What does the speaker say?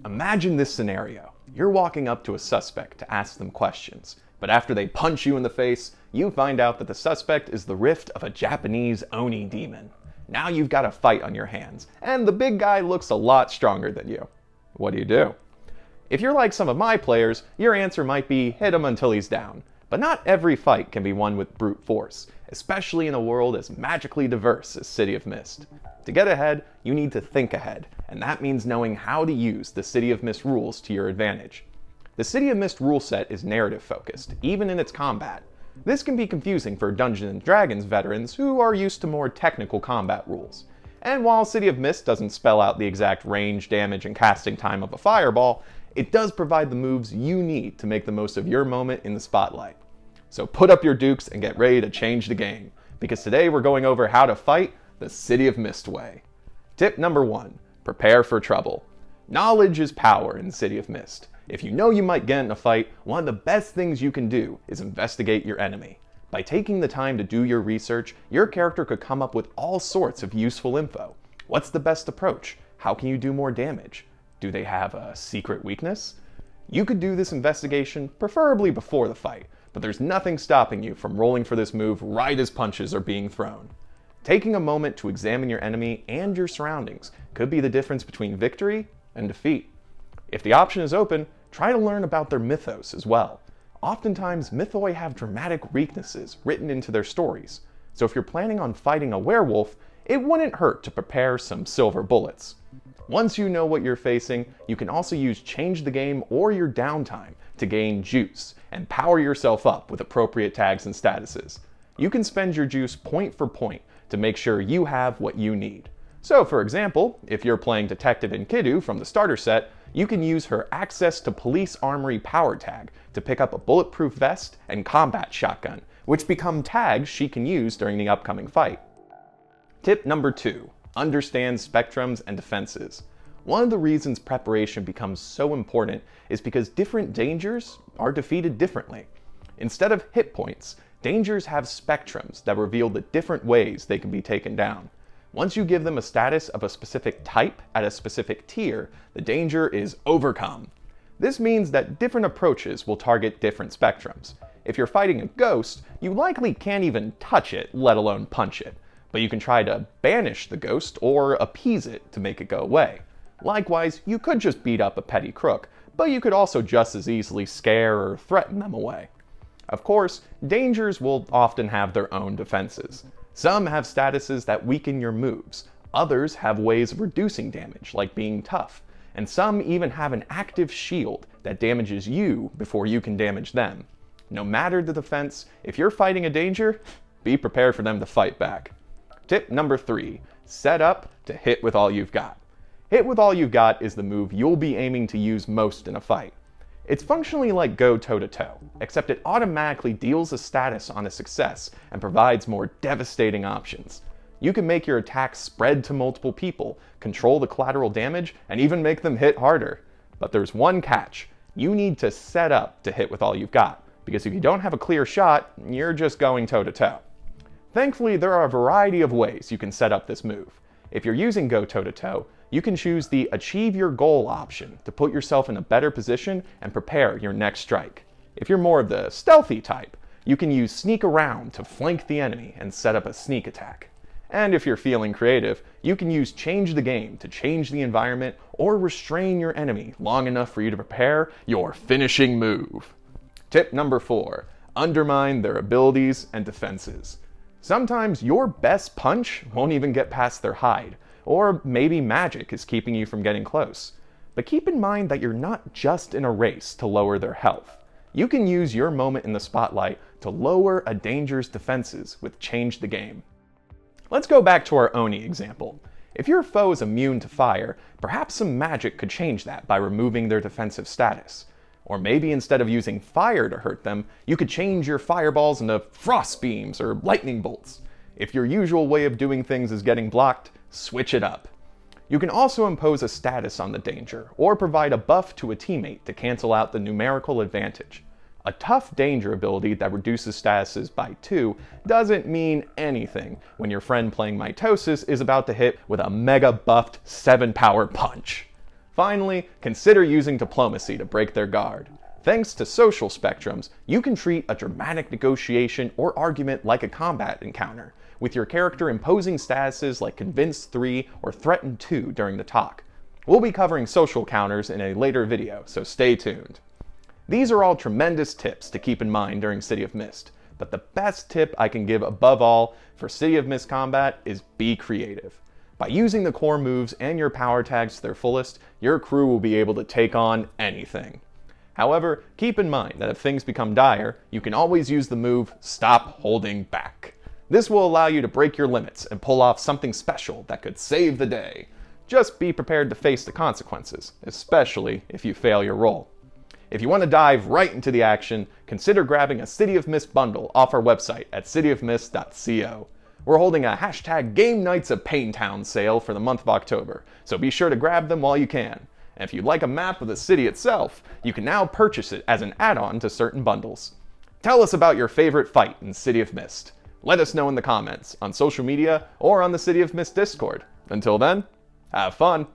Imagine this scenario. You're walking up to a suspect to ask them questions, but after they punch you in the face, you find out that the suspect is the rift of a Japanese Oni demon. Now you've got a fight on your hands, and the big guy looks a lot stronger than you. What do? If you're like some of my players, your answer might be hit him until he's down. But not every fight can be won with brute force, especially in a world as magically diverse as City of Mist. To get ahead, you need to think ahead, and that means knowing how to use the City of Mist rules to your advantage. The City of Mist rule set is narrative focused, even in its combat. This can be confusing for Dungeons & Dragons veterans who are used to more technical combat rules. And while City of Mist doesn't spell out the exact range, damage, and casting time of a fireball, it does provide the moves you need to make the most of your moment in the spotlight. So put up your dukes and get ready to change the game, because today we're going over how to fight the City of Mist way. Tip number 1, prepare for trouble. Knowledge is power in City of Mist. If you know you might get in a fight, one of the best things you can do is investigate your enemy. By taking the time to do your research, your character could come up with all sorts of useful info. What's the best approach? How can you do more damage? Do they have a secret weakness? You could do this investigation preferably before the fight, but there's nothing stopping you from rolling for this move right as punches are being thrown. Taking a moment to examine your enemy and your surroundings could be the difference between victory and defeat. If the option is open, try to learn about their mythos as well. Oftentimes, mythoi have dramatic weaknesses written into their stories, so if you're planning on fighting a werewolf, it wouldn't hurt to prepare some silver bullets. Once you know what you're facing, you can also use change the game or your downtime to gain juice and power yourself up with appropriate tags and statuses. You can spend your juice point for point to make sure you have what you need. So for example, if you're playing Detective Enkidu from the starter set, you can use her Access to Police Armory power tag to pick up a bulletproof vest and combat shotgun, which become tags she can use during the upcoming fight. Tip number 2, understand spectrums and defenses. One of the reasons preparation becomes so important is because different dangers are defeated differently. Instead of hit points, dangers have spectrums that reveal the different ways they can be taken down. Once you give them a status of a specific type at a specific tier, the danger is overcome. This means that different approaches will target different spectrums. If you're fighting a ghost, you likely can't even touch it, let alone punch it. But you can try to banish the ghost or appease it to make it go away. Likewise, you could just beat up a petty crook, but you could also just as easily scare or threaten them away. Of course, dangers will often have their own defenses. Some have statuses that weaken your moves, others have ways of reducing damage, like being tough, and some even have an active shield that damages you before you can damage them. No matter the defense, if you're fighting a danger, be prepared for them to fight back. Tip number 3, set up to hit with all you've got. Hit with all you've got is the move you'll be aiming to use most in a fight. It's functionally like go toe-to-toe, except it automatically deals a status on a success and provides more devastating options. You can make your attacks spread to multiple people, control the collateral damage, and even make them hit harder. But there's one catch. You need to set up to hit with all you've got, because if you don't have a clear shot, you're just going toe-to-toe. Thankfully, there are a variety of ways you can set up this move. If you're using go toe-to-toe, you can choose the Achieve Your Goal option to put yourself in a better position and prepare your next strike. If you're more of the stealthy type, you can use Sneak Around to flank the enemy and set up a sneak attack. And if you're feeling creative, you can use Change the Game to change the environment or restrain your enemy long enough for you to prepare your finishing move. Tip number 4, undermine their abilities and defenses. Sometimes your best punch won't even get past their hide, or maybe magic is keeping you from getting close. But keep in mind that you're not just in a race to lower their health. You can use your moment in the spotlight to lower a danger's defenses with Change the Game. Let's go back to our Oni example. If your foe is immune to fire, perhaps some magic could change that by removing their defensive status. Or maybe instead of using fire to hurt them, you could change your fireballs into frost beams or lightning bolts. If your usual way of doing things is getting blocked, switch it up. You can also impose a status on the danger, or provide a buff to a teammate to cancel out the numerical advantage. A tough danger ability that reduces statuses by 2 doesn't mean anything when your friend playing Mitosis is about to hit with a mega buffed 7 power punch. Finally, consider using diplomacy to break their guard. Thanks to social spectrums, you can treat a dramatic negotiation or argument like a combat encounter, with your character imposing statuses like Convince 3 or Threaten 2 during the talk. We'll be covering social counters in a later video, so stay tuned. These are all tremendous tips to keep in mind during City of Mist, but the best tip I can give above all for City of Mist combat is be creative. By using the core moves and your power tags to their fullest, your crew will be able to take on anything. However, keep in mind that if things become dire, you can always use the move Stop Holding Back. This will allow you to break your limits and pull off something special that could save the day. Just be prepared to face the consequences, especially if you fail your roll. If you want to dive right into the action, consider grabbing a City of Mist bundle off our website at cityofmist.co. We're holding a hashtag Game Nights of Paintown sale for the month of October, so be sure to grab them while you can. And if you'd like a map of the city itself, you can now purchase it as an add-on to certain bundles. Tell us about your favorite fight in City of Mist. Let us know in the comments, on social media, or on the City of Mist Discord. Until then, have fun!